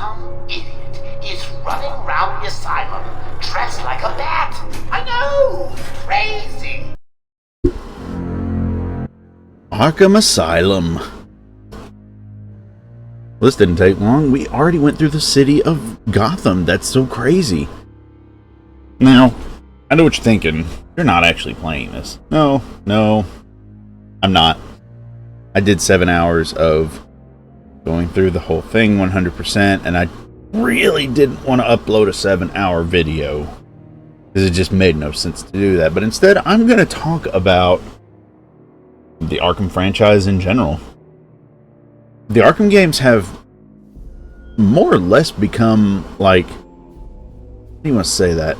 Some idiot is running around the asylum dressed like a bat. I know! Crazy! Arkham Asylum. Well, this didn't take long. We already went through the city of Gotham. That's so crazy. Now, I know what you're thinking. You're not actually playing this. No, I'm not. I did 7 hours of going through the whole thing 100%, and I really didn't want to upload a 7-hour video because it just made no sense to do that. But instead, I'm going to talk about the Arkham franchise in general. The Arkham games have more or less become like, how do you want to say that?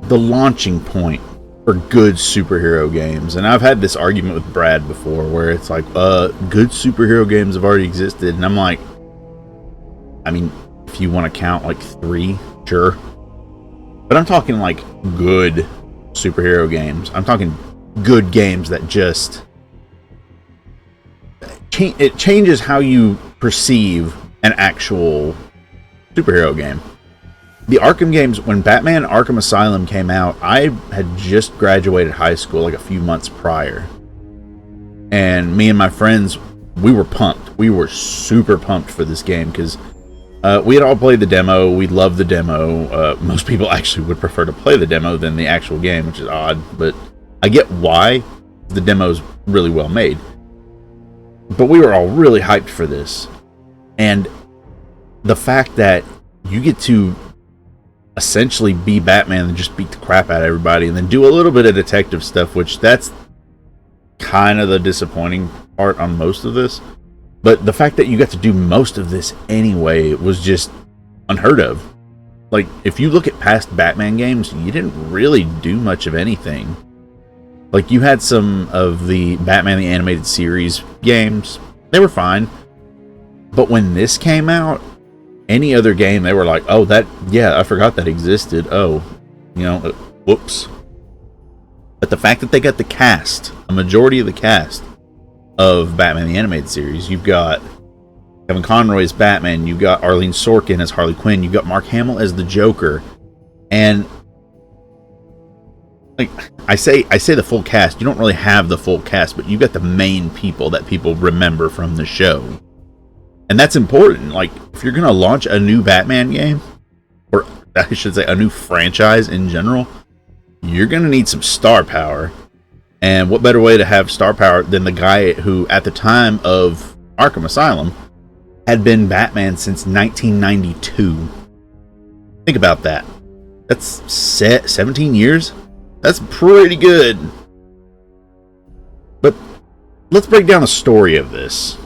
The launching point for good superhero games. And I've had this argument with Brad before where it's like, good superhero games have already existed. And I'm like, I mean, if you want to count like 3, sure. But I'm talking like good superhero games. I'm talking good games that just it changes how you perceive an actual superhero game. The Arkham games, when Batman Arkham Asylum came out, I had just graduated high school like a few months prior. And me and my friends, we were pumped. We were super pumped for this game because we had all played the demo. We loved the demo. Most people actually would prefer to play the demo than the actual game, which is odd. But I get why. The demo's really well made. But we were all really hyped for this. And the fact that you get to essentially be Batman and just beat the crap out of everybody and then do a little bit of detective stuff, which that's kind of the disappointing part on most of this. But the fact that you got to do most of this anyway was just unheard of. Like, if you look at past Batman games, you didn't really do much of anything. Like, you had some of the Batman the Animated Series games. They were fine. But when this came out, any other game, they were like, oh, that, yeah, I forgot that existed. Oh, you know, whoops. But the fact that they got the cast, a majority of the cast of Batman the Animated Series, you've got Kevin Conroy as Batman, you've got Arlene Sorkin as Harley Quinn, you've got Mark Hamill as the Joker, and like I say the full cast. You don't really have the full cast, but you've got the main people that people remember from the show. And that's important. Like, if you're going to launch a new Batman game, or I should say a new franchise in general, you're going to need some star power. And what better way to have star power than the guy who, at the time of Arkham Asylum, had been Batman since 1992. Think about that. That's 17 years? That's pretty good. But let's break down the story of this.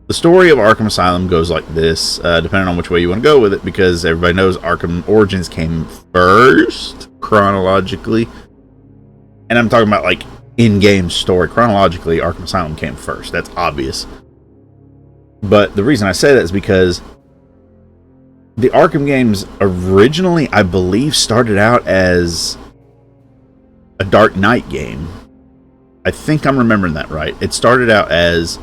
The story of Arkham Asylum goes like this, depending on which way you want to go with it, because everybody knows Arkham Origins came first, chronologically. And I'm talking about, like, in-game story. Chronologically, Arkham Asylum came first. That's obvious. But the reason I say that is because the Arkham games originally, I believe, started out as a Dark Knight game. I think I'm remembering that right. It started out as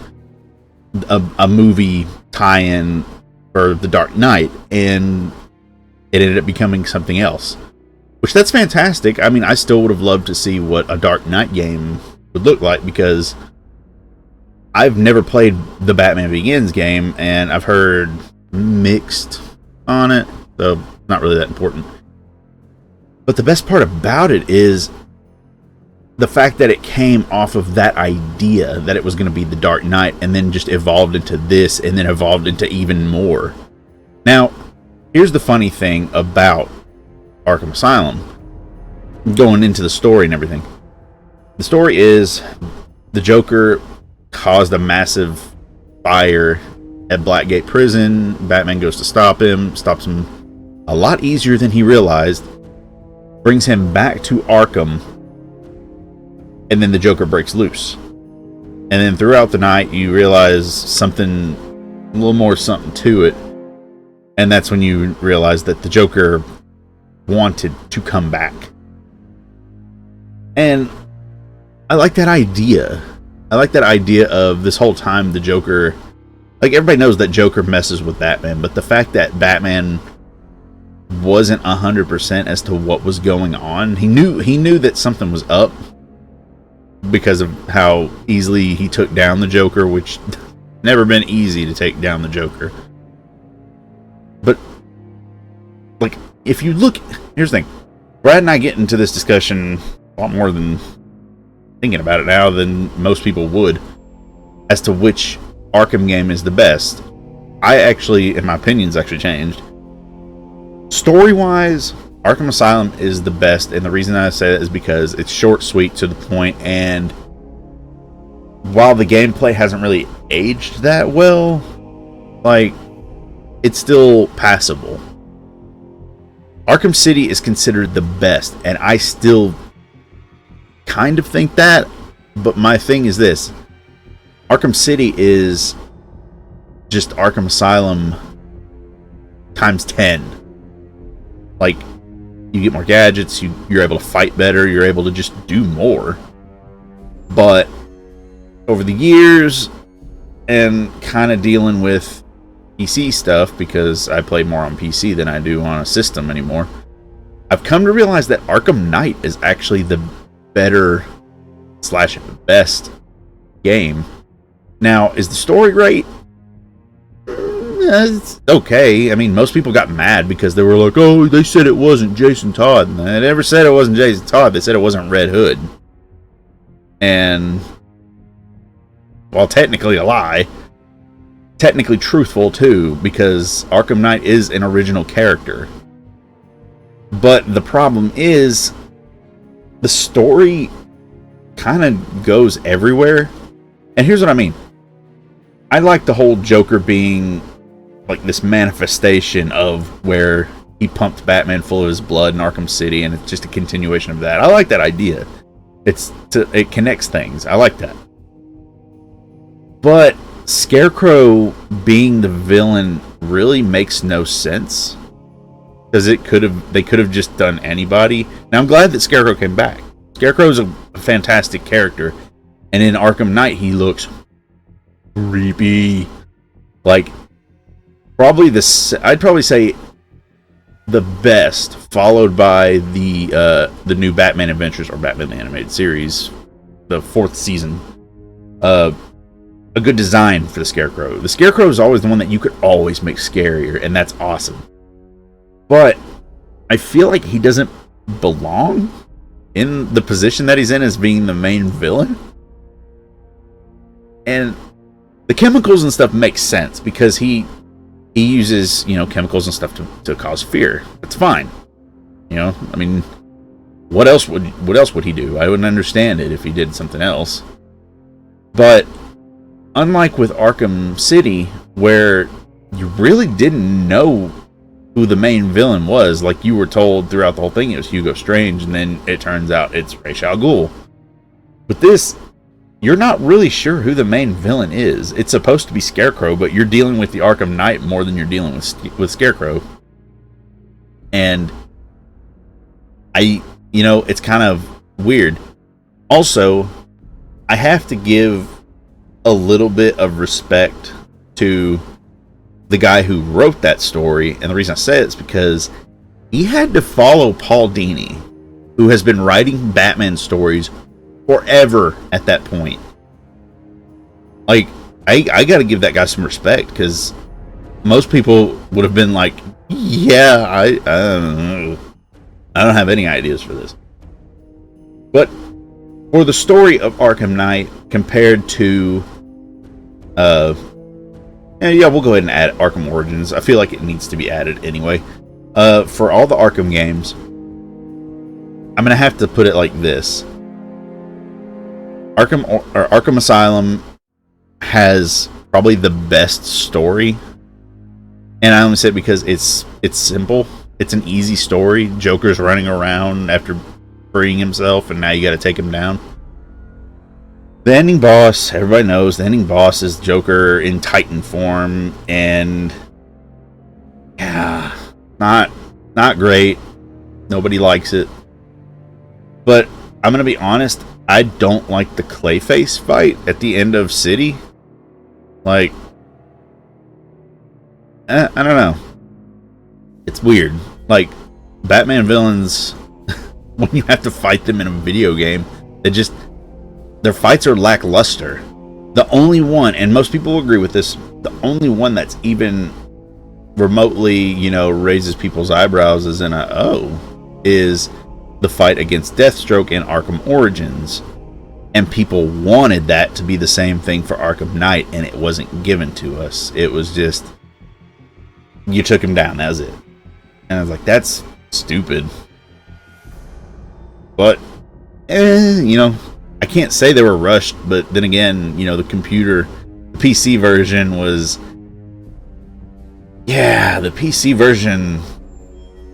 a movie tie-in for the Dark Knight, and it ended up becoming something else, which that's fantastic. I mean, I still would have loved to see what a Dark Knight game would look like, because I've never played the Batman Begins game, and I've heard mixed on it, so not really that important. But the best part about it is the fact that it came off of that idea that it was going to be the Dark Knight, and then just evolved into this, and then evolved into even more. Now, here's the funny thing about Arkham Asylum, going into the story and everything. The story is the Joker caused a massive fire at Blackgate Prison. Batman goes to stop him, stops him a lot easier than he realized, brings him back to Arkham, and then the Joker breaks loose. And then throughout the night, you realize something, a little more something to it. And that's when you realize that the Joker wanted to come back. And I like that idea. I like that idea of this whole time the Joker like, everybody knows that Joker messes with Batman, but the fact that Batman wasn't 100% as to what was going on, he knew that something was up because of how easily he took down the Joker, which never been easy to take down the Joker. But, like, if you look, here's the thing. Brad and I get into this discussion a lot more than thinking about it now than most people would as to which Arkham game is the best. And my opinion's actually changed. Story-wise, Arkham Asylum is the best, and the reason I say that is because it's short, sweet, to the point, and while the gameplay hasn't really aged that well, like, it's still passable. Arkham City is considered the best, and I still kind of think that, but my thing is this. Arkham City is just Arkham Asylum times 10. Like, you get more gadgets, you're able to fight better, you're able to just do more. But over the years, and kind of dealing with PC stuff, because I play more on PC than I do on a system anymore, I've come to realize that Arkham Knight is actually the better / best game. Now, is the story great? It's okay. I mean, most people got mad because they were like, oh, they said it wasn't Jason Todd. And they never said it wasn't Jason Todd. They said it wasn't Red Hood. And, while technically a lie, technically truthful too, because Arkham Knight is an original character. But the problem is, the story kind of goes everywhere. And here's what I mean. I like the whole Joker being like this manifestation of where he pumped Batman full of his blood in Arkham City, and it's just a continuation of that. I like that idea. It connects things. I like that. But Scarecrow being the villain really makes no sense, because they could have just done anybody. Now, I'm glad that Scarecrow came back. Scarecrow's a fantastic character, and in Arkham Knight he looks creepy. Like, I'd probably say the best, followed by the new Batman Adventures, or Batman the Animated Series, the 4th season. A good design for the Scarecrow. The Scarecrow is always the one that you could always make scarier, and that's awesome. But I feel like he doesn't belong in the position that he's in as being the main villain. And the chemicals and stuff make sense, because he uses, chemicals and stuff to cause fear. It's fine. I mean, what else would he do? I wouldn't understand it if he did something else. But unlike with Arkham City, where you really didn't know who the main villain was, like you were told throughout the whole thing it was Hugo Strange, and then it turns out it's Ra's al Ghul. With this, you're not really sure who the main villain is. It's supposed to be Scarecrow, but you're dealing with the Arkham Knight more than you're dealing with Scarecrow. And it's kind of weird. Also, I have to give a little bit of respect to the guy who wrote that story, and the reason I say it is because he had to follow Paul Dini, who has been writing Batman stories forever at that point. Like, I gotta give that guy some respect, because most people would have been like, yeah, I don't have any ideas for this. But for the story of Arkham Knight compared to we'll go ahead and add Arkham Origins. I feel like it needs to be added anyway. For all the Arkham games, I'm gonna have to put it like this. Arkham Asylum has probably the best story, and I only say it because it's simple. It's an easy story. Joker's running around after freeing himself, and now you got to take him down. The ending boss, everybody knows, the ending boss is Joker in Titan form, and yeah, not great. Nobody likes it. But I'm gonna be honest, I don't like the Clayface fight at the end of City. Like, I don't know. It's weird. Like, Batman villains, when you have to fight them in a video game, their fights are lackluster. The only one, and most people will agree with this, the only one that's even remotely, raises people's eyebrows is is the fight against Deathstroke in Arkham Origins. And people wanted that to be the same thing for Arkham Knight, and it wasn't given to us. It was just, you took him down, that was it. And I was like, that's stupid. But, I can't say they were rushed, but then again, the PC version was... Yeah, the PC version...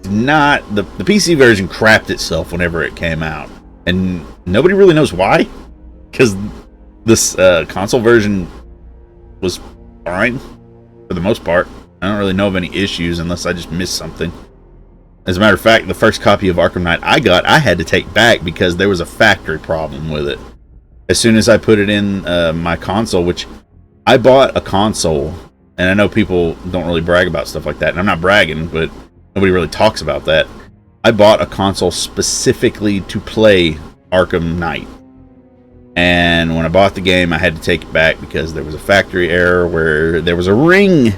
The PC version crapped itself whenever it came out. And nobody really knows why. Because this console version was fine, for the most part. I don't really know of any issues unless I just missed something. As a matter of fact, the first copy of Arkham Knight I had to take back because there was a factory problem with it. As soon as I put it in my console, which I bought a console, and I know people don't really brag about stuff like that, and I'm not bragging, but nobody really talks about that. I bought a console specifically to play Arkham Knight. And when I bought the game, I had to take it back because there was a factory error where there was a ring.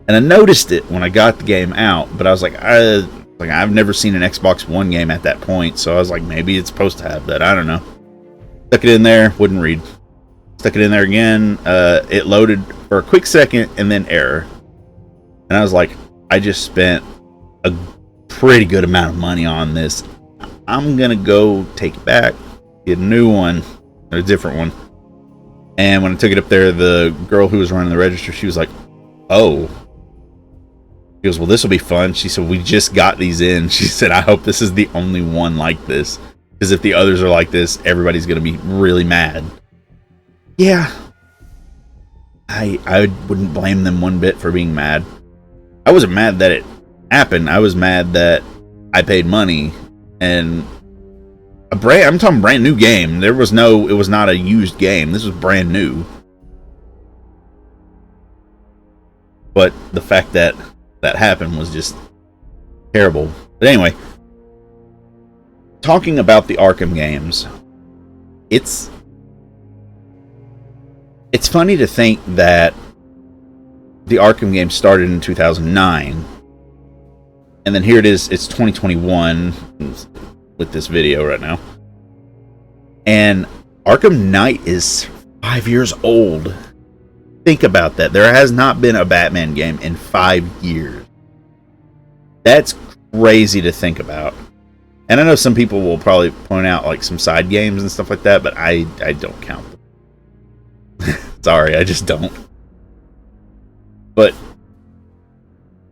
And I noticed it when I got the game out, but I was like, I've never seen an Xbox One game at that point, so I was like, maybe it's supposed to have that. I don't know. Stuck it in there, wouldn't read. Stuck it in there again. It loaded for a quick second and then error. And I was like, I just spent a pretty good amount of money on this. I'm gonna go take it back, get a new one, or a different one. And when I took it up there, the girl who was running the register, she was like, oh. She goes, well, this will be fun. She said, we just got these in. She said, I hope this is the only one like this. Because if the others are like this, everybody's going to be really mad. Yeah. I wouldn't blame them one bit for being mad. I wasn't mad that it happened. I was mad that I paid money. And I'm talking brand new game. It was not a used game. This was brand new. But the fact that happened was just terrible. But anyway, talking about the Arkham games, it's funny to think that the Arkham game started in 2009, and then here it is, it's 2021 with this video right now, and Arkham Knight is 5 years old. Think about that. There has not been a Batman game in 5 years. That's crazy to think about. And I know some people will probably point out like some side games and stuff like that, but I don't count them. Sorry, I just don't. But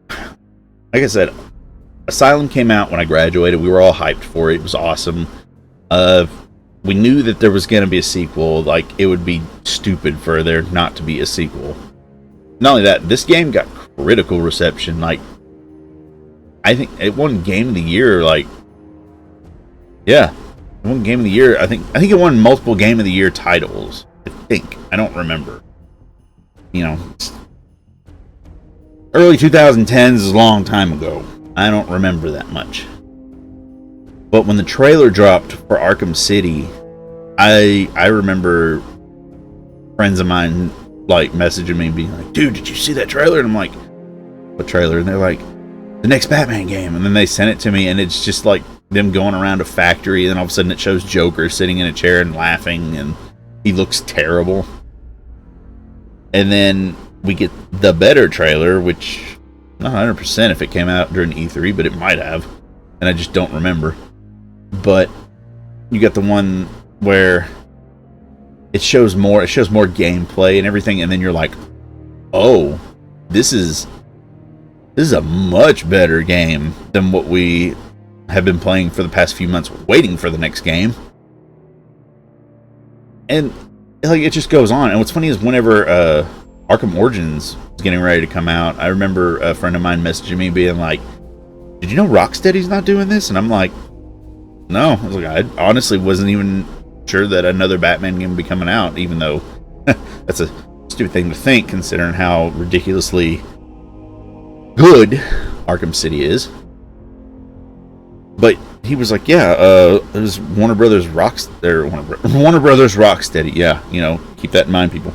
like I said, Asylum came out when I graduated. We were all hyped for it. It was awesome. We knew that there was going to be a sequel. Like, it would be stupid for there not to be a sequel. Not only that, this game got critical reception. Like, I think it won Game of the Year. Like, yeah, it won Game of the Year. I think it won multiple Game of the Year titles. I don't remember. Early 2010s is a long time ago. I don't remember that much. But when the trailer dropped for Arkham City, I remember friends of mine like messaging me and being like, dude, did you see that trailer? And I'm like, what trailer? And they're like, the next Batman game. And then they sent it to me, and it's just like them going around a factory, and then all of a sudden it shows Joker sitting in a chair and laughing, and he looks terrible. And then we get the better trailer, which not 100% if it came out during E3, but it might have, and I just don't remember. But you got the one where it shows more gameplay and everything, and then you're like, oh, this is a much better game than what we have been playing for the past few months, waiting for the next game. And like, it just goes on. And what's funny is whenever Arkham Origins was getting ready to come out, I remember a friend of mine messaging me being like, did you know Rocksteady's not doing this? And I'm like, no. I was like, I honestly wasn't even sure that another Batman game would be coming out, even though that's a stupid thing to think, considering how ridiculously good Arkham City is. But he was like, yeah, it was Warner Brothers Warner Brothers Rocksteady. Yeah, you know, keep that in mind, people.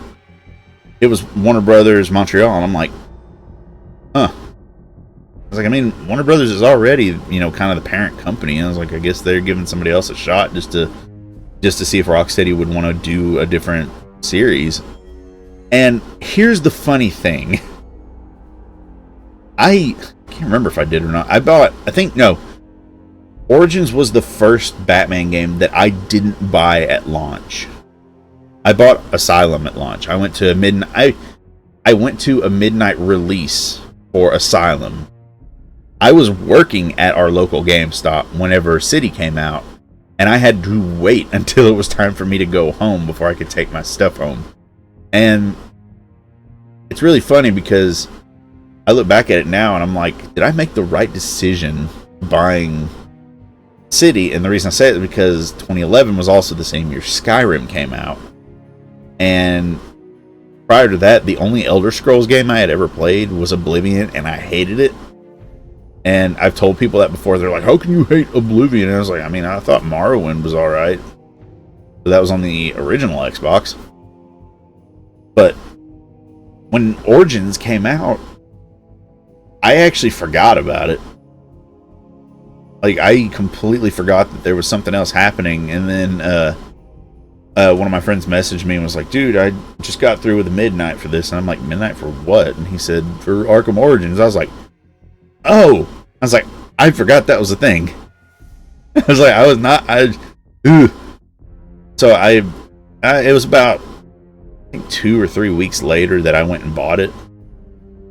It was Warner Brothers Montreal, and I'm like, huh. I was like, I mean, Warner Brothers is already, you know, kind of the parent company. And I was like, I guess they're giving somebody else a shot just to see if Rocksteady would want to do a different series. And here's the funny thing. I can't remember if I did or not. Origins was the first Batman game that I didn't buy at launch. I bought Asylum at launch. I went to a midnight release for Asylum. I was working at our local GameStop whenever City came out, and I had to wait until it was time for me to go home before I could take my stuff home. And it's really funny because I look back at it now and I'm like, did I make the right decision buying City? And the reason I say it is because 2011 was also the same year Skyrim came out. And prior to that, the only Elder Scrolls game I had ever played was Oblivion, and I hated it. And I've told people that before. They're like, how can you hate Oblivion? And I was like, I mean, I thought Morrowind was alright. So that was on the original Xbox. But when Origins came out, I actually forgot about it. Like, I completely forgot that there was something else happening. And then one of my friends messaged me and was like, dude, I just got through with the midnight for this. And I'm like, midnight for what? And he said, for Arkham Origins. I was like, oh. I was like, I forgot that was a thing. I was like, So it was about, I think, 2 or 3 weeks later that I went and bought it.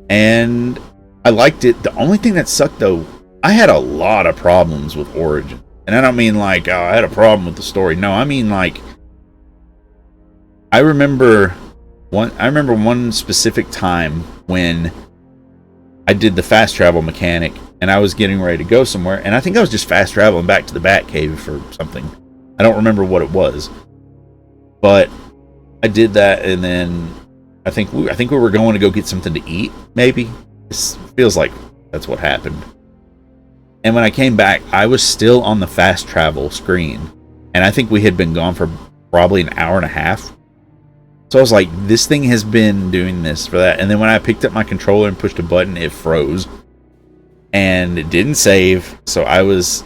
And I liked it. The only thing that sucked, though, I had a lot of problems with Origin. And I don't mean like, oh, I had a problem with the story. No, I mean like, I remember one specific time when I did the fast travel mechanic and I was getting ready to go somewhere, and I think I was just fast traveling back to the Batcave for something. I don't remember what it was. But I did that, and then I think we were going to go get something to eat, maybe. It feels like that's what happened. And when I came back, I was still on the fast travel screen. And I think we had been gone for probably an hour and a half. So I was like, this thing has been doing this for that. And then when I picked up my controller and pushed a button, it froze. And it didn't save. So I was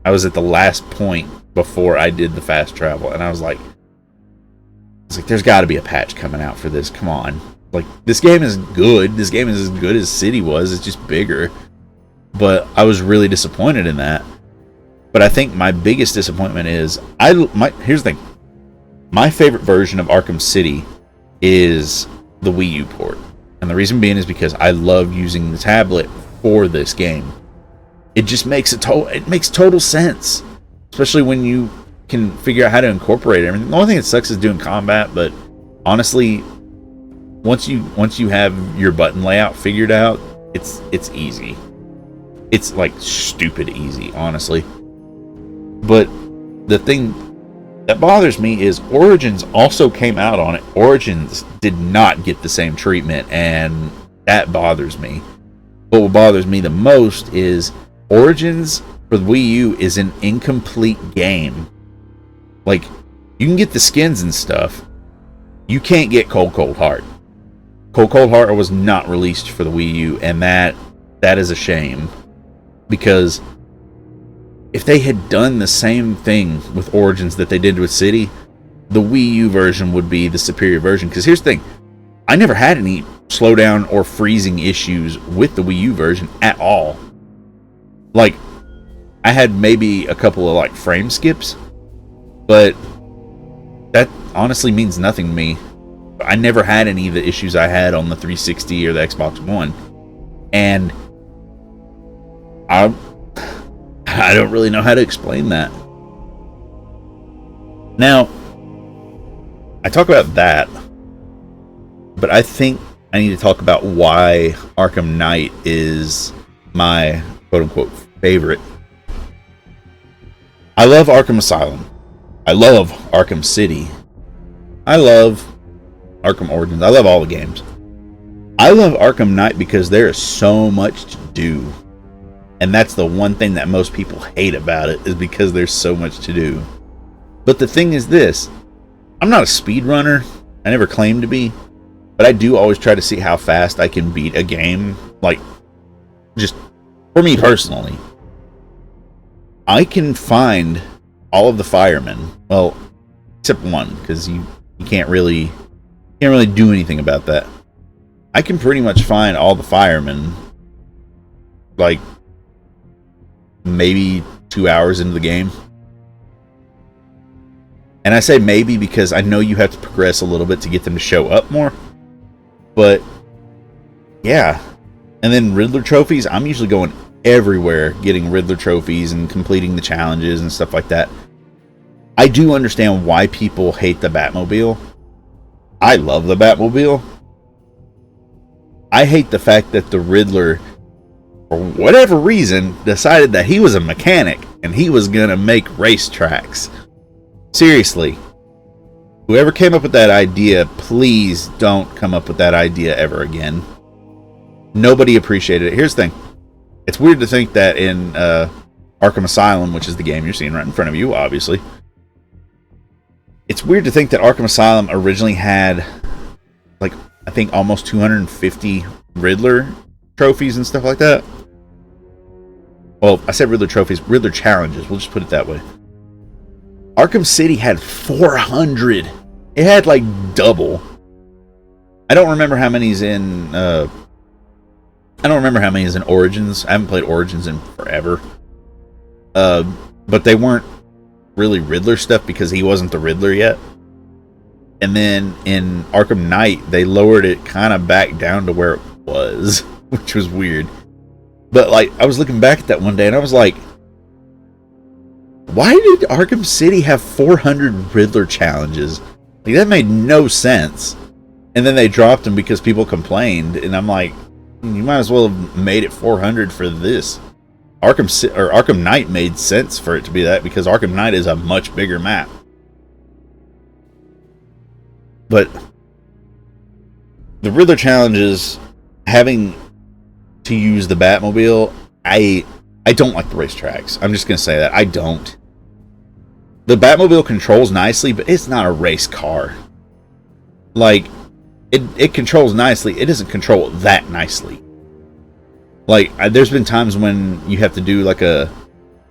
at the last point before I did the fast travel. And I was like, there's got to be a patch coming out for this. Come on. Like, this game is good. This game is as good as City was. It's just bigger. But I was really disappointed in that. But I think my biggest disappointment is, here's the thing. My favorite version of Arkham City is the Wii U port. And the reason being is because I love using the tablet for this game. It just makes total sense. Especially when you can figure out how to incorporate everything. The only thing that sucks is doing combat, but honestly, once you have your button layout figured out, it's easy. It's like stupid easy, honestly. But the thing that bothers me is Origins also came out on it. Origins did not get the same treatment, and that bothers me. But what bothers me the most is Origins for the Wii U is an incomplete game. Like, you can get the skins and stuff. You can't get Cold Heart. Cold Heart was not released for the Wii U, and that is a shame. Because if they had done the same thing with Origins that they did with City, the Wii U version would be the superior version. Because here's the thing. I never had any slowdown or freezing issues with the Wii U version at all. Like, I had maybe a couple of like frame skips, but that honestly means nothing to me. I never had any of the issues I had on the 360 or the Xbox One. And I don't really know how to explain that. Now, I talk about that, but I think I need to talk about why Arkham Knight is my quote-unquote favorite. I love Arkham Asylum. I love Arkham City. I love Arkham Origins. I love all the games. I love Arkham Knight because there is so much to do. And that's the one thing that most people hate about it, is because there's so much to do. But the thing is this, I'm not a speedrunner. I never claimed to be. But I do always try to see how fast I can beat a game. Like, just for me personally. I can find all of the firemen. Well, except one, because you can't really do anything about that. I can pretty much find all the firemen, like, maybe 2 hours into the game. And I say maybe because I know you have to progress a little bit to get them to show up more. But, yeah. And then Riddler trophies, I'm usually going everywhere getting Riddler trophies and completing the challenges and stuff like that. I do understand why people hate the Batmobile. I love the Batmobile. I hate the fact that the Riddler, for whatever reason, decided that he was a mechanic and he was gonna make racetracks. Seriously. Whoever came up with that idea, please don't come up with that idea ever again. Nobody appreciated it. Here's the thing. It's weird to think that in Arkham Asylum, which is the game you're seeing right in front of you, obviously. It's weird to think that Arkham Asylum originally had, like, I think almost 250 Riddler trophies and stuff like that. Well, I said Riddler trophies, Riddler challenges. We'll just put it that way. Arkham City had 400. It had like double. I don't remember how many's in. I don't remember how many is in Origins. I haven't played Origins in forever. But they weren't really Riddler stuff because he wasn't the Riddler yet. And then in Arkham Knight, they lowered it kind of back down to where it was, which was weird. But like, I was looking back at that one day and I was like, why did Arkham City have 400 Riddler challenges? Like, that made no sense. And then they dropped them because people complained, and I'm like, you might as well have made it 400 for this. Arkham Knight made sense for it to be that because Arkham Knight is a much bigger map. But the Riddler challenges, having to use the Batmobile, I don't like the racetracks. I'm just going to say that. I don't. The Batmobile controls nicely, but it's not a race car. Like, it controls nicely. It doesn't control that nicely. Like, there's been times when you have to do like a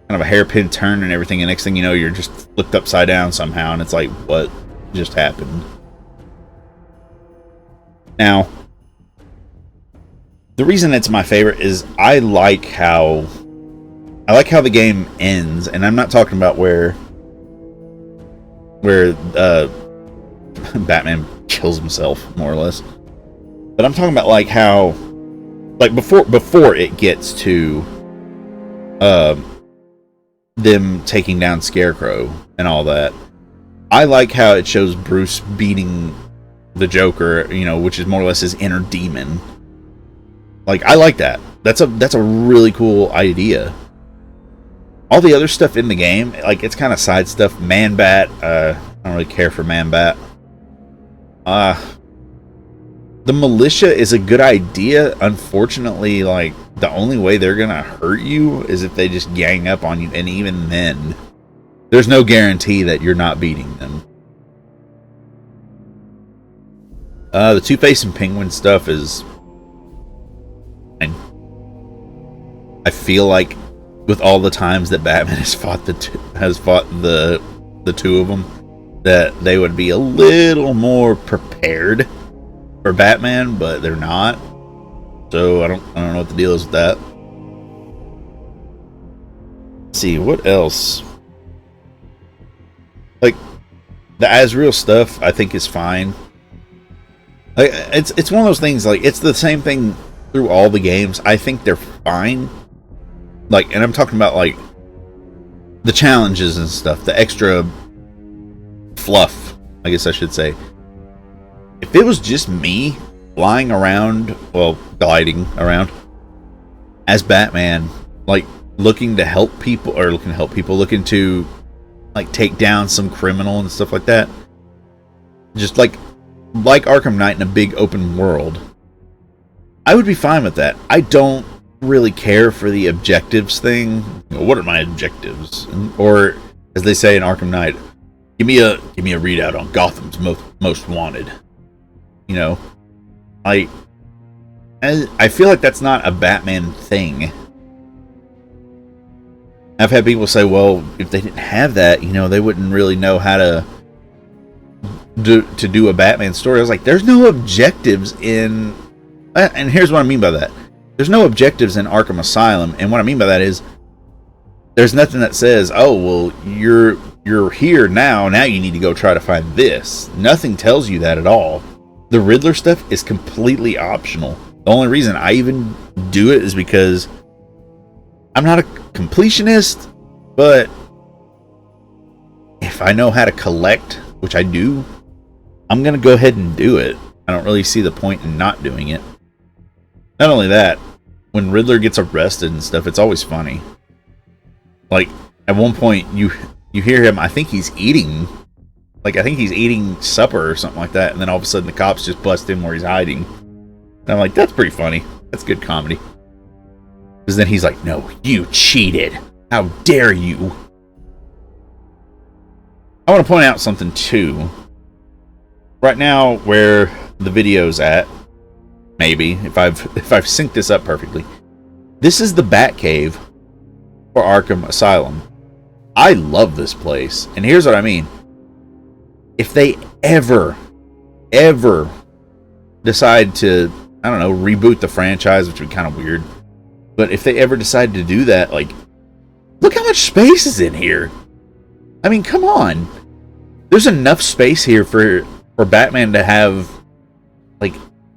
kind of a hairpin turn and everything, and next thing you know, you're just flipped upside down somehow, and it's like, what just happened? Now, the reason it's my favorite is I like how the game ends, and I'm not talking about where Batman kills himself, more or less. But I'm talking about like how, like before it gets to them taking down Scarecrow and all that. I like how it shows Bruce beating the Joker, you know, which is more or less his inner demon. Like, I like that. That's a really cool idea. All the other stuff in the game, like, it's kind of side stuff. Man-Bat, I don't really care for Man-Bat. The militia is a good idea. Unfortunately, like, the only way they're gonna hurt you is if they just gang up on you, and even then, there's no guarantee that you're not beating them. The Two-Face and Penguin stuff is... I feel like with all the times that Batman has fought the two of them, that they would be a little more prepared for Batman, but they're not. So I don't know what the deal is with that. Let's see, what else? Like, the Azrael stuff I think is fine. Like, it's one of those things, like, it's the same thing through all the games. I think they're fine. Like, and I'm talking about, like, the challenges and stuff, the extra fluff, I guess I should say. If it was just me flying around, well, gliding around as Batman, like, looking to help people, looking to, like, take down some criminal and stuff like that, just like Arkham Knight in a big open world, I would be fine with that. I don't really care for the objectives thing. What are my objectives? Or, as they say in Arkham Knight, give me a readout on Gotham's most wanted. You know, I feel like that's not a Batman thing. I've had people say, well, if they didn't have that, you know, they wouldn't really know how to do a Batman story. I was like, there's no objectives in... And here's what I mean by that. There's no objectives in Arkham Asylum, and what I mean by that is there's nothing that says, oh, well, you're here now you need to go try to find this. Nothing tells you that at all. The Riddler stuff is completely optional. The only reason I even do it is because I'm not a completionist, but if I know how to collect, which I do, I'm going to go ahead and do it. I don't really see the point in not doing it. Not only that, when Riddler gets arrested and stuff, it's always funny. Like, at one point, you hear him, I think he's eating supper or something like that, and then all of a sudden the cops just bust in where he's hiding. And I'm like, that's pretty funny. That's good comedy. Because then he's like, no, you cheated. How dare you? I want to point out something, too. Right now, where the video's at, maybe, if I've synced this up perfectly, this is the Batcave for Arkham Asylum. I love this place, and here's what I mean. If they ever decide to, I don't know, reboot the franchise, which would be kind of weird, but if they ever decide to do that, like, look how much space is in here. I mean, come on. There's enough space here for Batman to have, like,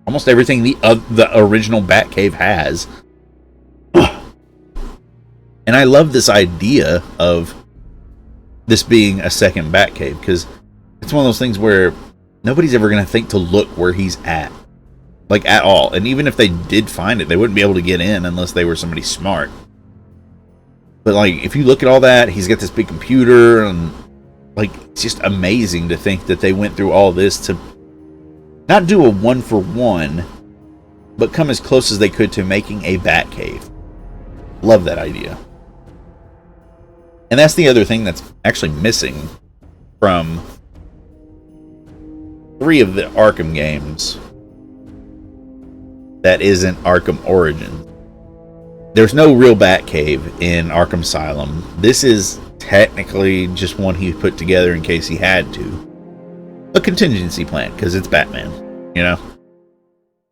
almost everything the original Batcave has. And I love this idea of this being a second Batcave, because it's one of those things where nobody's ever going to think to look where he's at. Like, at all. And even if they did find it, they wouldn't be able to get in unless they were somebody smart. But, like, if you look at all that, he's got this big computer, and, like, it's just amazing to think that they went through all this to not do a 1-for-1, but come as close as they could to making a Batcave. Love that idea. And that's the other thing that's actually missing from 3 of the Arkham games that isn't Arkham Origins. There's no real Batcave in Arkham Asylum. This is technically just one he put together in case he had to. A contingency plan, because it's Batman, you know?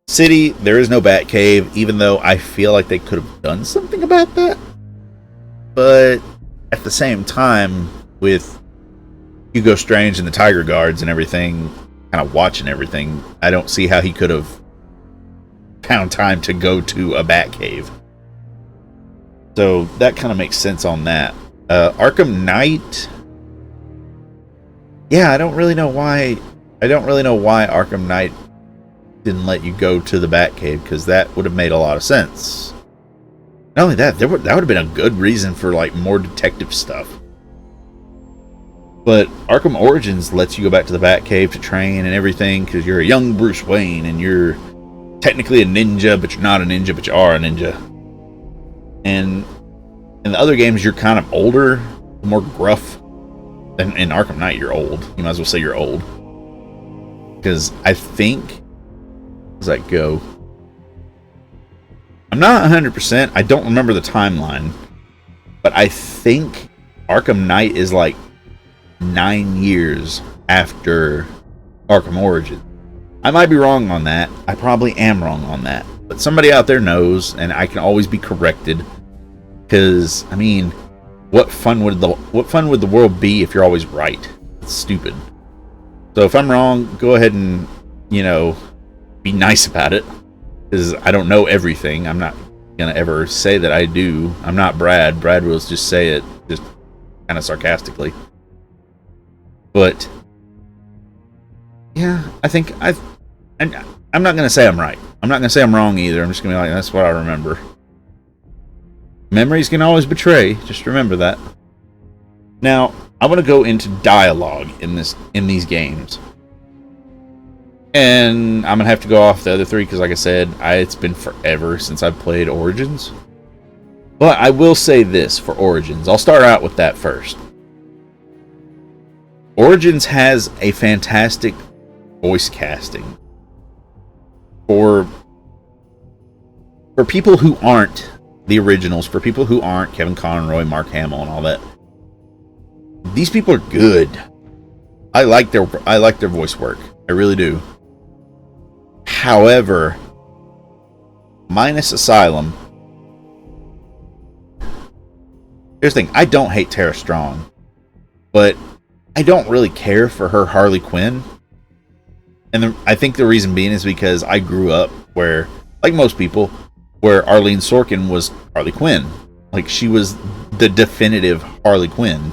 City, there is no Batcave, even though I feel like they could have done something about that. But at the same time, with Hugo Strange and the Tiger Guards and everything, kind of watching everything, I don't see how he could have found time to go to a Batcave. So that kind of makes sense on that. Arkham Knight, yeah, I don't really know why Arkham Knight didn't let you go to the Batcave, because that would have made a lot of sense. Not only that, that would have been a good reason for, like, more detective stuff. But Arkham Origins lets you go back to the Batcave to train and everything, because you're a young Bruce Wayne and you're technically a ninja, but you're not a ninja, but you are a ninja. And in the other games, you're kind of older, more gruff. And in Arkham Knight, you're old. You might as well say you're old. Because I think, as I go, I'm not 100%. I don't remember the timeline. But I think Arkham Knight is like 9 years after Arkham Origins. I might be wrong on that. I probably am wrong on that. But somebody out there knows, and I can always be corrected. Because, I mean, what fun would the world be if you're always right? It's stupid. So if I'm wrong, go ahead and, you know, be nice about it. Because I don't know everything. I'm not going to ever say that I do. I'm not Brad. Brad will just say it just kind of sarcastically. But yeah, I think I'm not going to say I'm right. I'm not going to say I'm wrong either. I'm just going to be like, that's what I remember. Memories can always betray. Just remember that. Now, I want to go into dialogue in these games. And I'm gonna have to go off the other three because, like I said, it's been forever since I've played Origins. But I will say this for Origins. I'll start out with that first. Origins has a fantastic voice casting for people who aren't the originals, for people who aren't Kevin Conroy, Mark Hamill, and all that. These people are good. I like their voice work. I really do. However, minus Asylum, here's the thing. I don't hate Tara Strong, but I don't really care for her Harley Quinn. And I think the reason being is because I grew up where, like most people, where Arlene Sorkin was Harley Quinn. Like, she was the definitive Harley Quinn.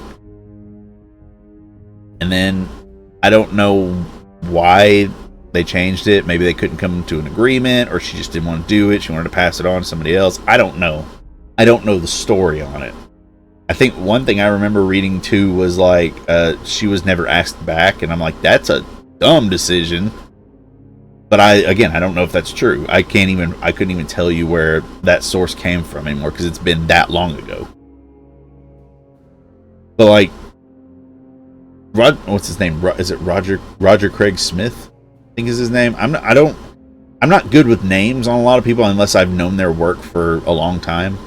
And then, I don't know why they changed it. Maybe they couldn't come to an agreement, or she just didn't want to do it. She wanted to pass it on to somebody else. I don't know. I don't know the story on it. I think one thing I remember reading too was like she was never asked back, and I'm like, that's a dumb decision. But I don't know if that's true. I couldn't even tell you where that source came from anymore because it's been that long ago. But like, what's his name? Is it Roger Craig Smith? I think is his name. I'm not good with names on a lot of people unless I've known their work for a long time.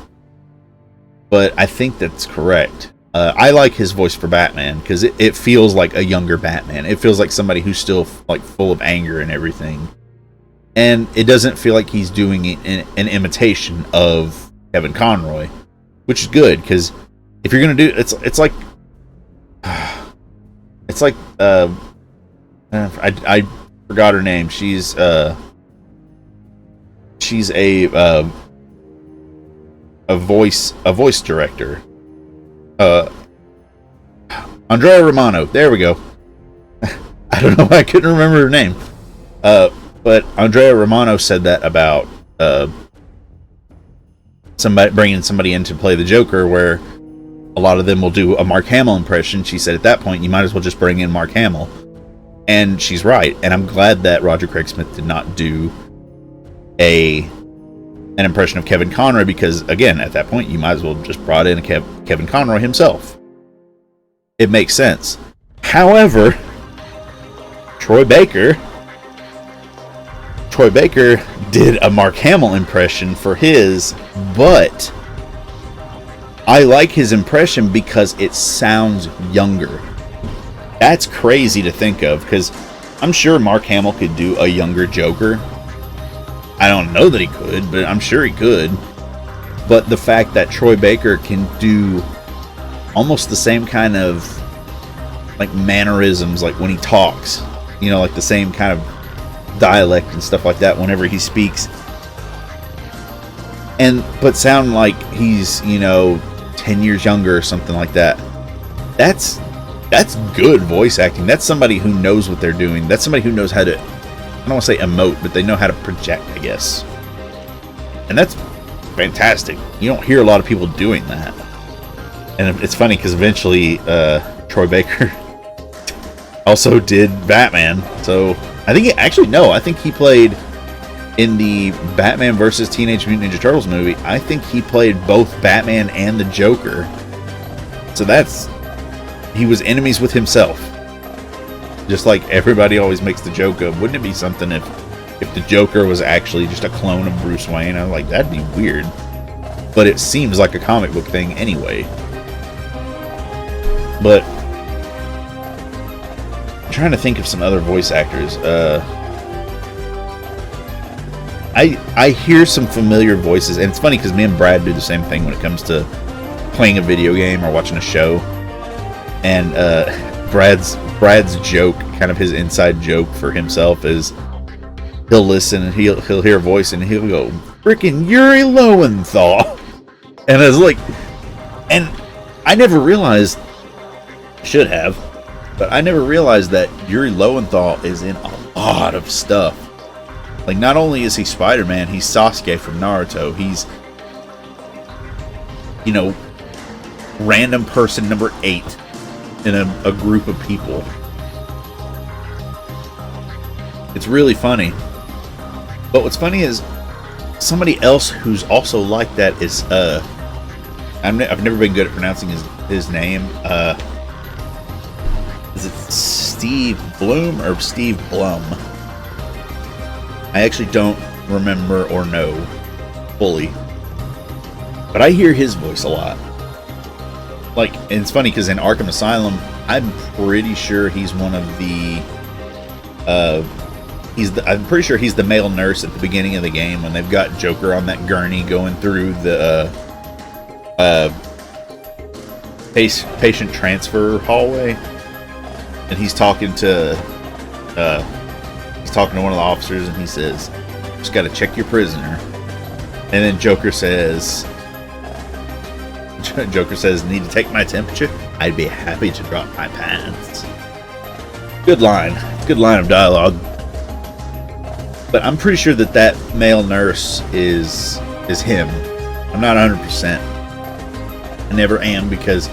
But I think that's correct. I like his voice for Batman because it feels like a younger Batman. It feels like somebody who's still like full of anger and everything. And it doesn't feel like he's doing an imitation of Kevin Conroy, which is good because if you're gonna do it's like I forgot her name. She's a voice director. Andrea Romano. There we go. I don't know why I couldn't remember her name. But Andrea Romano said that about bringing somebody in to play the Joker, where a lot of them will do a Mark Hamill impression. She said at that point, you might as well just bring in Mark Hamill. And she's right. And I'm glad that Roger Craig Smith did not do an impression of Kevin Conroy, because again, at that point, you might as well just brought in Kevin Conroy himself. It makes sense. However, Troy Baker did a Mark Hamill impression for his, but I like his impression because it sounds younger. That's crazy to think of, because I'm sure Mark Hamill could do a younger Joker. I don't know that he could, but I'm sure he could. But the fact that Troy Baker can do almost the same kind of like mannerisms, like when he talks, you know, like the same kind of dialect and stuff like that whenever he speaks, but sound like he's, you know, 10 years younger or something like that. That's good voice acting. That's somebody who knows what they're doing. That's somebody who knows how to, I don't want to say emote, but they know how to project, I guess. And that's fantastic. You don't hear a lot of people doing that. And it's funny because eventually Troy Baker also did Batman. So I think I think he played in the Batman versus Teenage Mutant Ninja Turtles movie. I think he played both Batman and the Joker. So he was enemies with himself. Just like everybody always makes the joke of, wouldn't it be something if the Joker was actually just a clone of Bruce Wayne? I was like, that'd be weird. But it seems like a comic book thing anyway. But I'm trying to think of some other voice actors. I hear some familiar voices, and it's funny because me and Brad do the same thing when it comes to playing a video game or watching a show. And Brad's joke, kind of his inside joke for himself, is he'll listen and he'll hear a voice and he'll go, "Frickin' Yuri Lowenthal," and I was like, and I never realized, should have, but I never realized that Yuri Lowenthal is in a lot of stuff. Like, not only is he Spider-Man, he's Sasuke from Naruto. He's, you know, random person number 8 in a group of people. It's really funny. But what's funny is somebody else who's also like that is I've never been good at pronouncing his name. Is it Steve Bloom or Steve Blum? I actually don't remember or know fully, but I hear his voice a lot. Like, and it's funny because in Arkham Asylum, I'm pretty sure he's one of the I'm pretty sure he's the male nurse at the beginning of the game when they've got Joker on that gurney going through the patient transfer hallway, and he's talking to one of the officers, and he says, "Just got to check your prisoner." And then Joker says, "Need to take my temperature? I'd be happy to drop my pants." Good line of dialogue. But I'm pretty sure that male nurse is him. I'm not 100%. I never am, because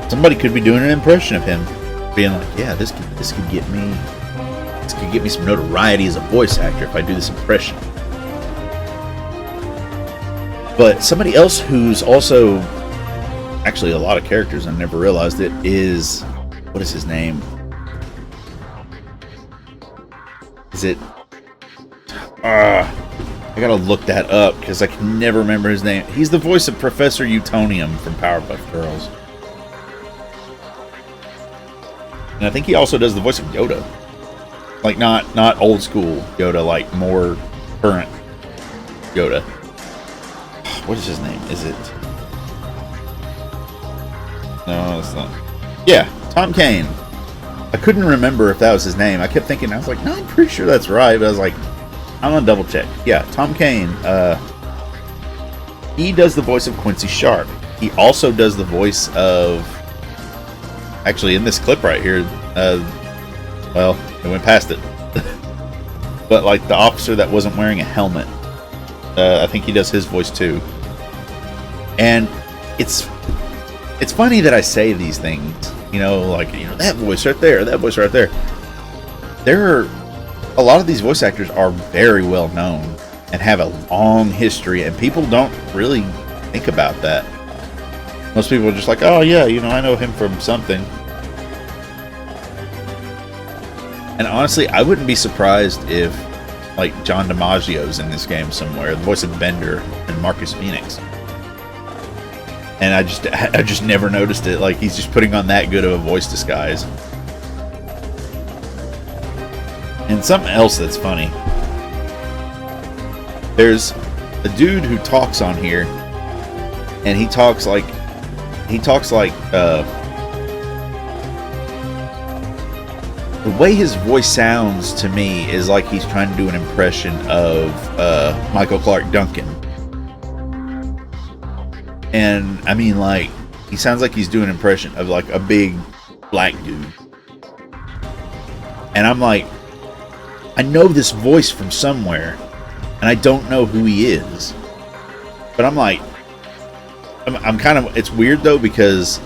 somebody could be doing an impression of him, being like, "Yeah, this could get me some notoriety as a voice actor if I do this impression." But somebody else who's also actually a lot of characters, I never realized it, is, what is his name? Is it? I gotta look that up because I can never remember his name. He's the voice of Professor Utonium from Powerpuff Girls. And I think he also does the voice of Yoda. Like, not old school Yoda, like more current Yoda. What is his name? Is it? No, it's not. Yeah, Tom Kane. I couldn't remember if that was his name. I kept thinking, I was like, no, I'm pretty sure that's right. But I was like, I'm gonna double check. Yeah, Tom Kane. He does the voice of Quincy Sharp. He also does the voice of, actually, in this clip right here, well, I went past it. But like the officer that wasn't wearing a helmet, I think he does his voice too. And it's funny that I say these things, like, that voice right there, that voice right there. A lot of these voice actors are very well known and have a long history, and people don't really think about that. Most people are just like, "Oh yeah, I know him from something." And honestly, I wouldn't be surprised if, like, John DiMaggio's in this game somewhere, the voice of Bender and Marcus Phoenix. And I just never noticed it. Like, he's just putting on that good of a voice disguise. And something else that's funny. There's a dude who talks on here, and he talks like the way his voice sounds to me is like he's trying to do an impression of Michael Clark Duncan. And I mean, like, he sounds like he's doing an impression of like a big black dude. And I'm like, I know this voice from somewhere, and I don't know who he is. But I'm like, I'm kind of, it's weird though, because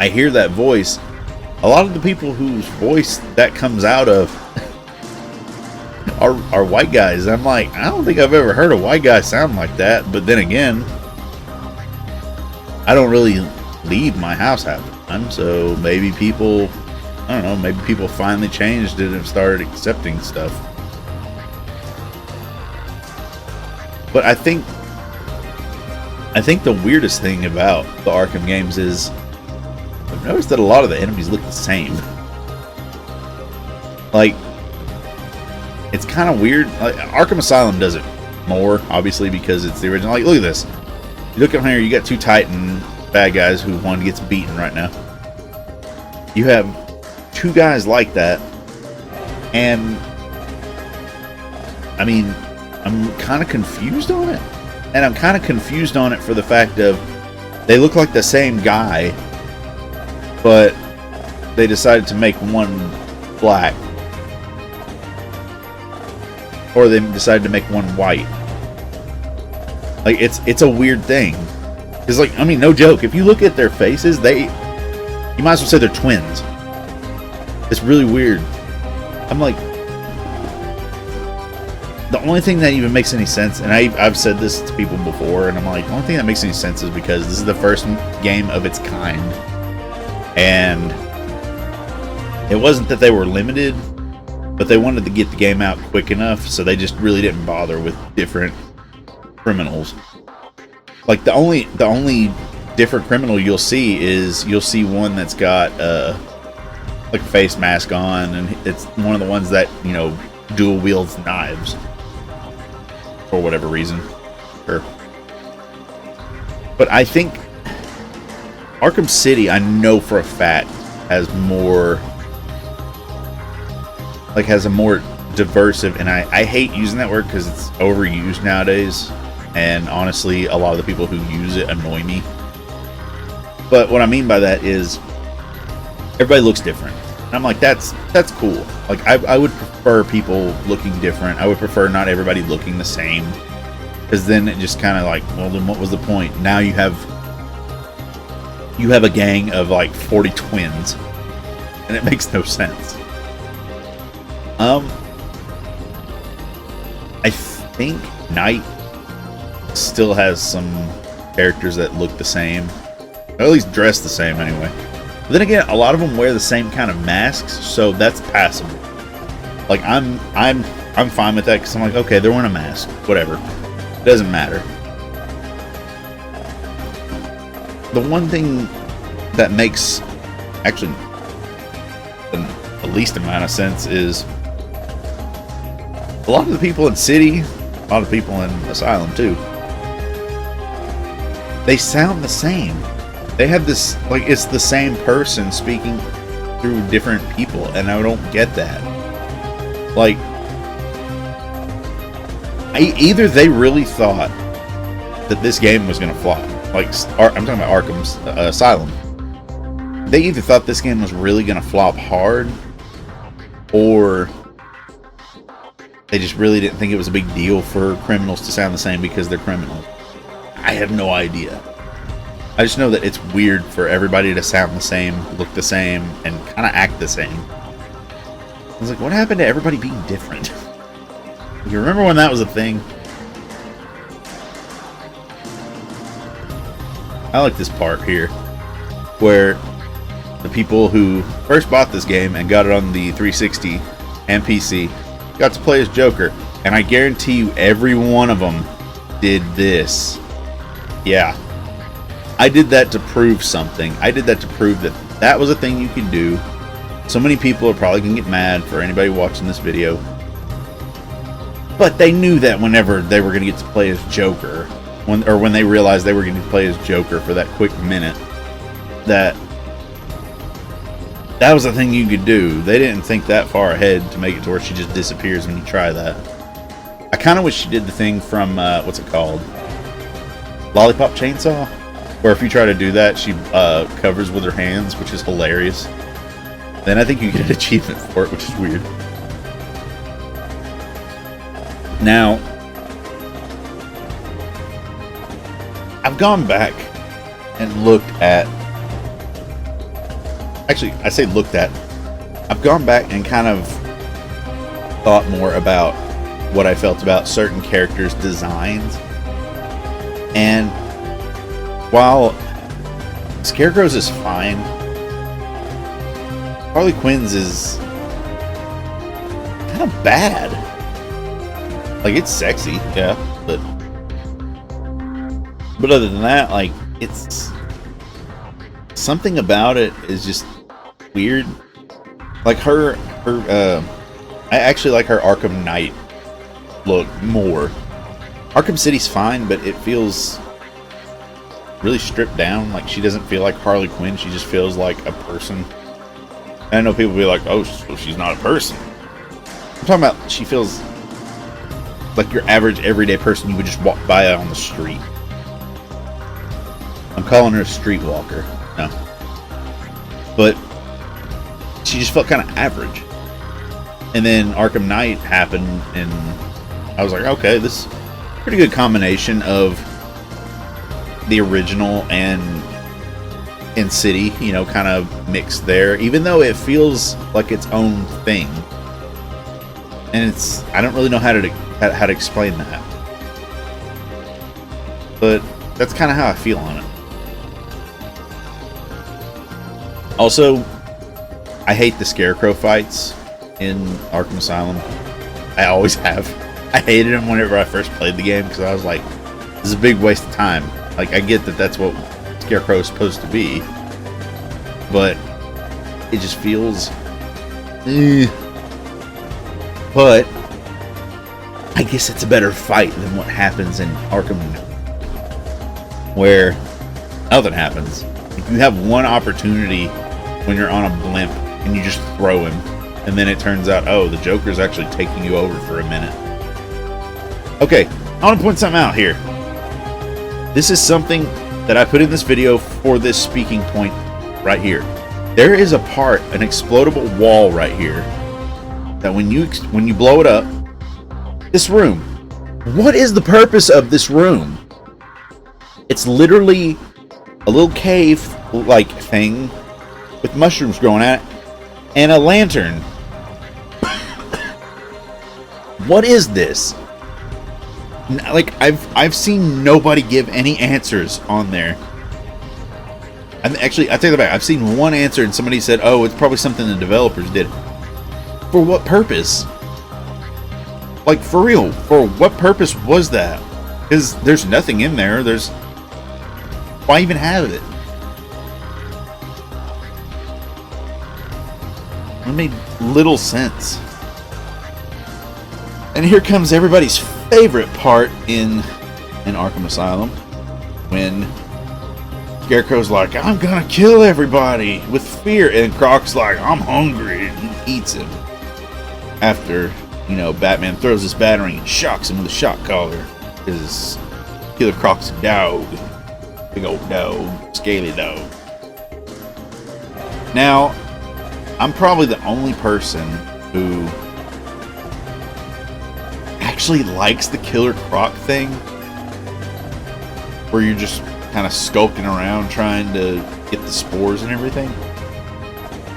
I hear that voice. A lot of the people whose voice that comes out of are white guys. I'm like, I don't think I've ever heard a white guy sound like that. But then again, I don't really leave my house half the time, so maybe people, I don't know, maybe people finally changed it and started accepting stuff. But I think the weirdest thing about the Arkham games is I've noticed that a lot of the enemies look the same. Like, it's kind of weird. Like, Arkham Asylum does it more, obviously, because it's the original. Like, look at this. You look at here, you got two Titan bad guys who one gets beaten right now. You have two guys like that, and I mean, I'm kind of confused on it. And I'm kind of confused on it for the fact of they look like the same guy, but they decided to make one black, or they decided to make one white. Like, it's a weird thing. It's like, I mean, no joke, if you look at their faces, you might as well say they're twins. It's really weird. I'm like, the only thing that even makes any sense, and I've said this to people before, and I'm like, the only thing that makes any sense is because this is the first game of its kind. And it wasn't that they were limited, but they wanted to get the game out quick enough, so they just really didn't bother with different criminals. Like, the only different criminal you'll see is, you'll see one that's got like a face mask on, and it's one of the ones that, you know, dual wields knives for whatever reason. Sure. But I think Arkham City, I know for a fact, has more, like, has a more diversive, and I hate using that word because it's overused nowadays, and honestly a lot of the people who use it annoy me. But what I mean by that is everybody looks different, and I'm like, that's cool. Like, I would prefer people looking different. I would prefer not everybody looking the same, because then it just kind of like, well, then what was the point? Now you have a gang of like 40 twins, and it makes no sense. I think Knight still has some characters that look the same, or at least dress the same anyway. But then again, a lot of them wear the same kind of masks, so that's passable. Like, I'm fine with that, because I'm like, okay, they're wearing a mask, whatever, it doesn't matter. The one thing that makes actually the least amount of sense is a lot of the people in City, a lot of people in Asylum too, they sound the same. They have this, like, it's the same person speaking through different people, and I don't get that. Like, either they really thought that this game was going to flop. Like, I'm talking about Arkham's Asylum. They either thought this game was really going to flop hard, or they just really didn't think it was a big deal for criminals to sound the same because they're criminals. I have no idea. I just know that it's weird for everybody to sound the same, look the same, and kind of act the same. I was like, what happened to everybody being different? You remember when that was a thing? I like this part here, where the people who first bought this game and got it on the 360 and PC got to play as Joker, and I guarantee you every one of them did this. Yeah, I did that to prove something. I did that to prove that that was a thing you could do. So many people are probably gonna get mad for anybody watching this video, but they knew that whenever they were gonna get to play as Joker, when they realized they were going to play as Joker for that quick minute, that was the thing you could do. They didn't think that far ahead to make it to where she just disappears when you try that. I kind of wish she did the thing from, what's it called? Lollipop Chainsaw? Where if you try to do that, she covers with her hands, which is hilarious. Then I think you get an achievement for it, which is weird. Now, I've gone back and looked at, actually, I say looked at, I've gone back and kind of thought more about what I felt about certain characters' designs. And while Scarecrow's is fine, Harley Quinn's is kind of bad. Like, it's sexy, yeah, but other than that, like, it's something about it is just weird. Like her I actually like her Arkham Knight look more. Arkham City's fine, but it feels really stripped down. Like, she doesn't feel like Harley Quinn. She just feels like a person. And I know people will be like, oh, so she's not a person. I'm talking about, she feels like your average everyday person you would just walk by on the street. I'm calling her a streetwalker. No. But she just felt kind of average. And then Arkham Knight happened, and I was like, okay, this is a pretty good combination of the original and in City, you know, kind of mixed there. Even though it feels like its own thing. And I don't really know how to explain that. But that's kind of how I feel on it. Also, I hate the Scarecrow fights in Arkham Asylum. I always have. I hated them whenever I first played the game because I was like, this is a big waste of time. Like, I get that that's what Scarecrow is supposed to be, but it just feels... But I guess it's a better fight than what happens in Arkham, where nothing happens. You have one opportunity when you're on a blimp and you just throw him, and then it turns out, oh, the Joker's actually taking you over for a minute. Okay, I want to point something out here. This is something that I put in this video for this speaking point right here. There is a part, an explodable wall right here, that when you blow it up, this room, what is the purpose of this room? It's literally a little cave-like thing with mushrooms growing at it and a lantern. What is this? Like, I've seen nobody give any answers on there. Actually, I take that back. I've seen one answer and somebody said, oh, it's probably something the developers did. For what purpose? Like, for real, for what purpose was that? Because there's nothing in there. Why even have it? It made little sense. And here comes everybody's favorite part in Arkham Asylum, when Scarecrow's like, I'm gonna kill everybody with fear, and Croc's like, I'm hungry, and he eats him. After, you know, Batman throws his batarang and shocks him with a shock collar, because Killer Croc's a dog. Big old dog, scaly dog. Now, I'm probably the only person who actually likes the Killer Croc thing, where you're just kind of skulking around trying to get the spores and everything.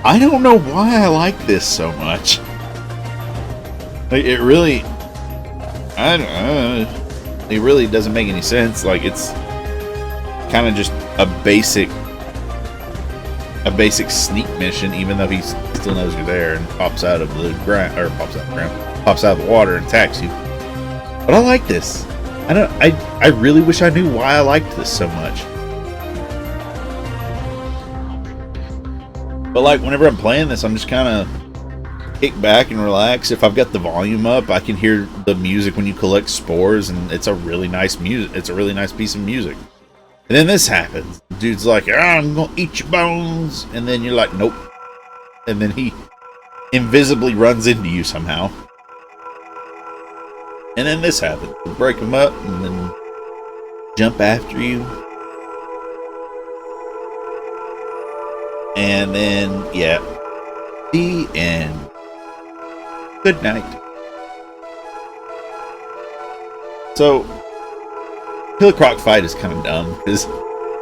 I don't know why I like this so much. Like, it really, I don't know, it really doesn't make any sense. Like, it's kind of just a basic sneak mission, even though he still knows you're there and pops out of the ground, or pops out of the water and attacks you. But I like this. I really wish I knew why I liked this so much. But like, whenever I'm playing this, I'm just kind of kick back and relax. If I've got the volume up, I can hear the music when you collect spores, and it's a really nice music. It's a really nice piece of music. And then this happens. The dude's like, I'm gonna eat your bones, and then you're like, nope. And then he invisibly runs into you somehow. And then this happens. They break him up and then jump after you. And then, yeah, the end. Good night. So, Killer Croc fight is kind of dumb, because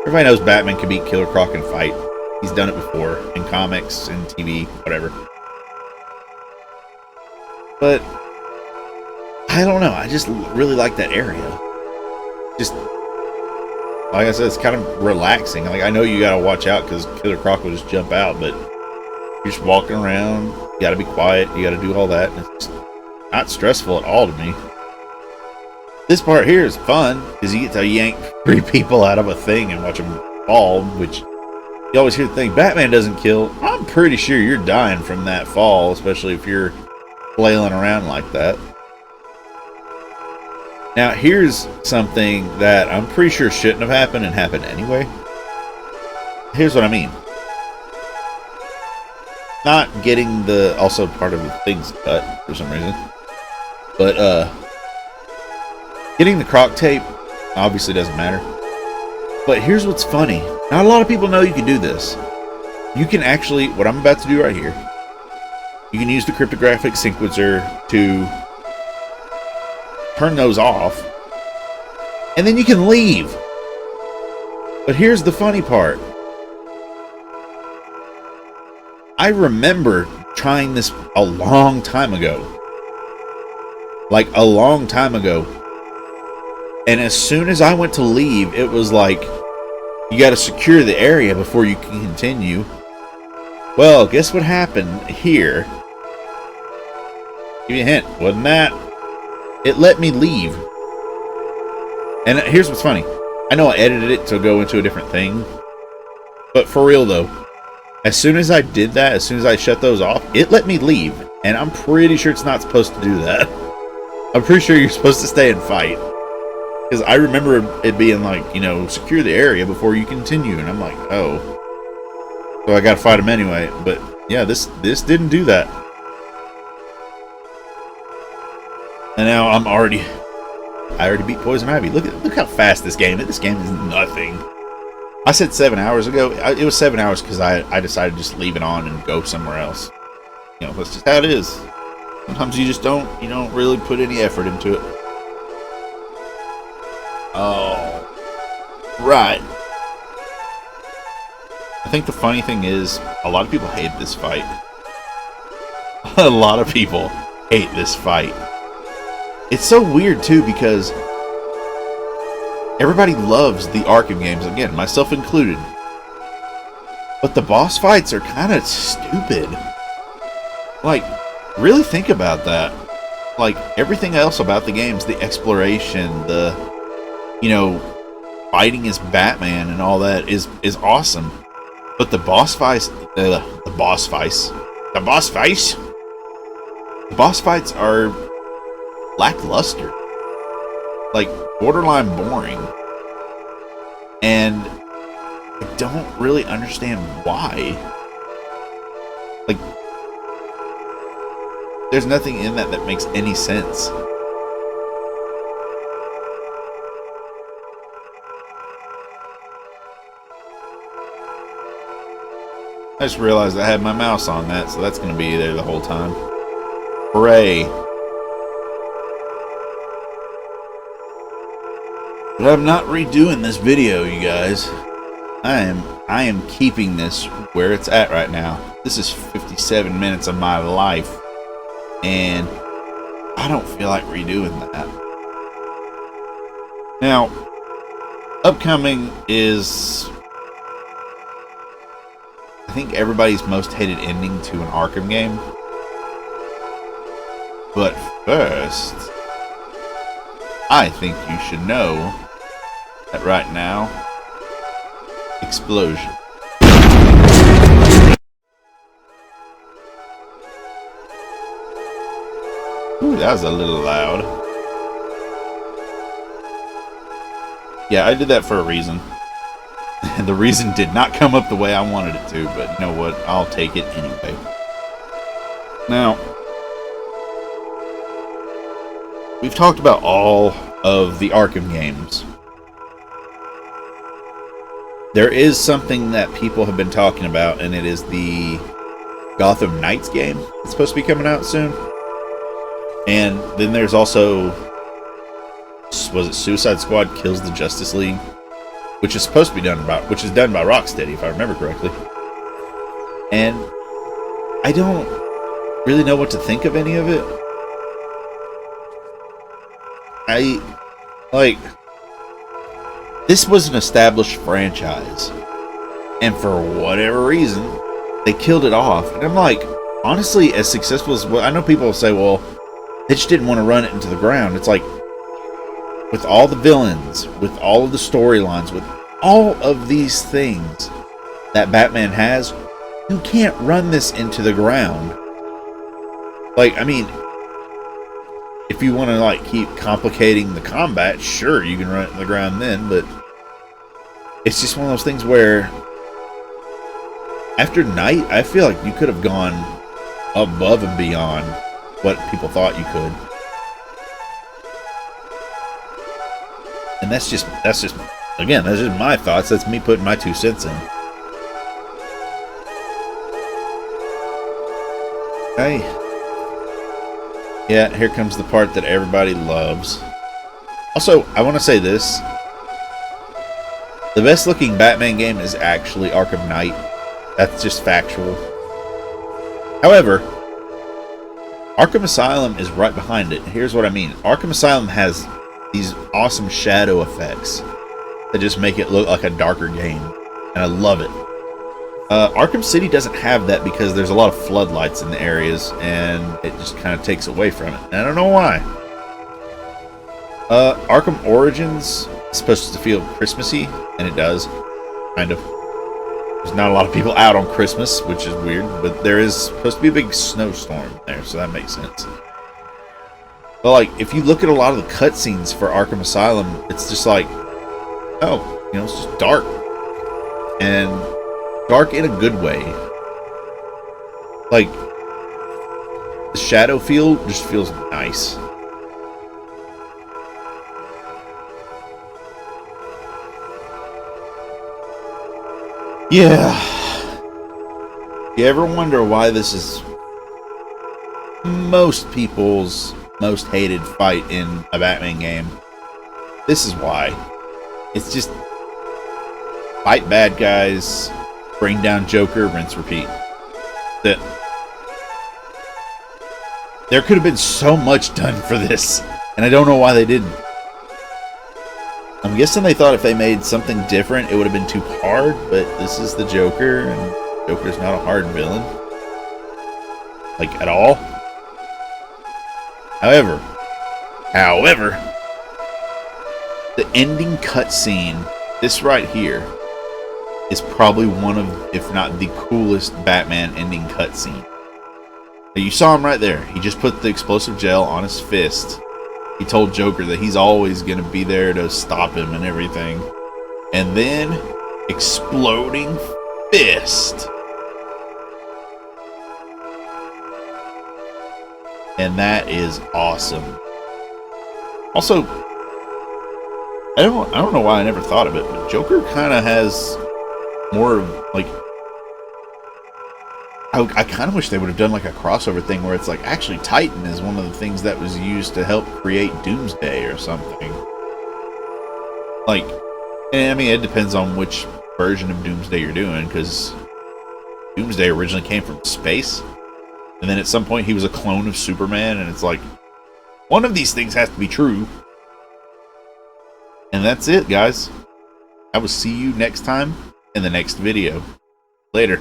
everybody knows Batman can beat Killer Croc in fight. He's done it before, in comics, in TV, whatever. But I don't know, I just really like that area. Just, like I said, it's kind of relaxing. Like, I know you gotta watch out because Killer Croc will just jump out, but you're just walking around, you gotta be quiet, you gotta do all that, and it's not stressful at all to me. This part here is fun, because you get to yank 3 people out of a thing and watch them fall, which you always hear the thing, Batman doesn't kill. I'm pretty sure you're dying from that fall, especially if you're flailing around like that. Now, here's something that I'm pretty sure shouldn't have happened and happened anyway. Here's what I mean. Not getting the, also part of the things cut for some reason. But, getting the Croc tape obviously doesn't matter. But here's what's funny. Not a lot of people know you can do this. You can actually, what I'm about to do right here, you can use the cryptographic sequencer to turn those off, and then you can leave. But here's the funny part. I remember trying this a long time ago, like a long time ago. And as soon as I went to leave, it was like, you got to secure the area before you can continue. Well, guess what happened here? Give you a hint. Wasn't that? It let me leave. And here's what's funny. I know I edited it to go into a different thing. But for real though, as soon as I did that, as soon as I shut those off, it let me leave. And I'm pretty sure it's not supposed to do that. I'm pretty sure you're supposed to stay and fight. Because I remember it being like, you know, secure the area before you continue. And I'm like, oh. So I gotta fight him anyway. But yeah, this didn't do that. And now I already beat Poison Ivy. Look how fast this game is. This game is nothing. I said 7 hours ago. It was 7 hours because I decided to just leave it on and go somewhere else. You know, that's just how it is. Sometimes you just don't really put any effort into it. Oh, right. I think the funny thing is, a lot of people hate this fight. A lot of people hate this fight. It's so weird, too, because everybody loves the Arkham games, again, myself included. But the boss fights are kind of stupid. Like, really think about that. Like, everything else about the games, the exploration, the, you know, fighting as Batman and all that is awesome. But the boss fights are lackluster. Like, borderline boring. And I don't really understand why. Like, there's nothing in that makes any sense. I just realized I had my mouse on that, so that's going to be there the whole time. Hooray. But I'm not redoing this video, you guys. I am keeping this where it's at right now. This is 57 minutes of my life, and I don't feel like redoing that. Now, upcoming is, I think, everybody's most hated ending to an Arkham game. But first, I think you should know that right now, explosion. Ooh, that was a little loud. Yeah, I did that for a reason. And the reason did not come up the way I wanted it to, but you know what? I'll take it anyway. Now, we've talked about all of the Arkham games. There is something that people have been talking about, and it is the Gotham Knights game. It's supposed to be coming out soon. And then there's also, was it Suicide Squad Kills the Justice League? Which is supposed to be done by Rocksteady, if I remember correctly. And I don't really know what to think of any of it. This was an established franchise, and for whatever reason, they killed it off. And I'm like, honestly, as successful as, well, I know people will say, well, they just didn't want to run it into the ground. It's like, with all the villains, with all of the storylines, with all of these things that Batman has, you can't run this into the ground. Like, I mean, if you want to, like, keep complicating the combat, sure, you can run it in the ground then, but it's just one of those things where after Night, I feel like you could have gone above and beyond what people thought you could. And that's just again, that's just my thoughts. That's me putting my 2 cents in. Okay. Yeah, here comes the part that everybody loves. Also, I want to say this. The best looking Batman game is actually Arkham Knight. That's just factual. However, Arkham Asylum is right behind it. Here's what I mean. Arkham Asylum has these awesome shadow effects that just make it look like a darker game. And I love it. Arkham City doesn't have that because there's a lot of floodlights in the areas, and it just kind of takes away from it. And I don't know why. Arkham Origins is supposed to feel Christmassy, and it does. Kind of. There's not a lot of people out on Christmas, which is weird, but there is supposed to be a big snowstorm there, so that makes sense. But, like, if you look at a lot of the cutscenes for Arkham Asylum, it's just like, oh, you know, it's just dark. And dark in a good way. Like, the shadow feel just feels nice. Yeah. You ever wonder why this is most people's most hated fight in a Batman game? This is why. It's just fight bad guys, bring down Joker, rinse, repeat. That there could have been so much done for this, and I don't know why they didn't. I'm guessing they thought if they made something different, it would have been too hard, but this is the Joker, and Joker's not a hard villain. Like, at all. However, the ending cutscene, this right here, is probably one of, if not the coolest Batman ending cutscene. You saw him right there. He just put the explosive gel on his fist. He told Joker that he's always going to be there to stop him and everything. And then, exploding fist. And that is awesome. Also, I don't know why I never thought of it, but Joker kind of has more, like, I kind of wish they would have done like a crossover thing where it's like, actually Titan is one of the things that was used to help create Doomsday or something. Like, and I mean, it depends on which version of Doomsday you're doing, because Doomsday originally came from space, and then at some point he was a clone of Superman, and it's like, one of these things has to be true. And that's it, guys. I will see you next time in the next video. Later.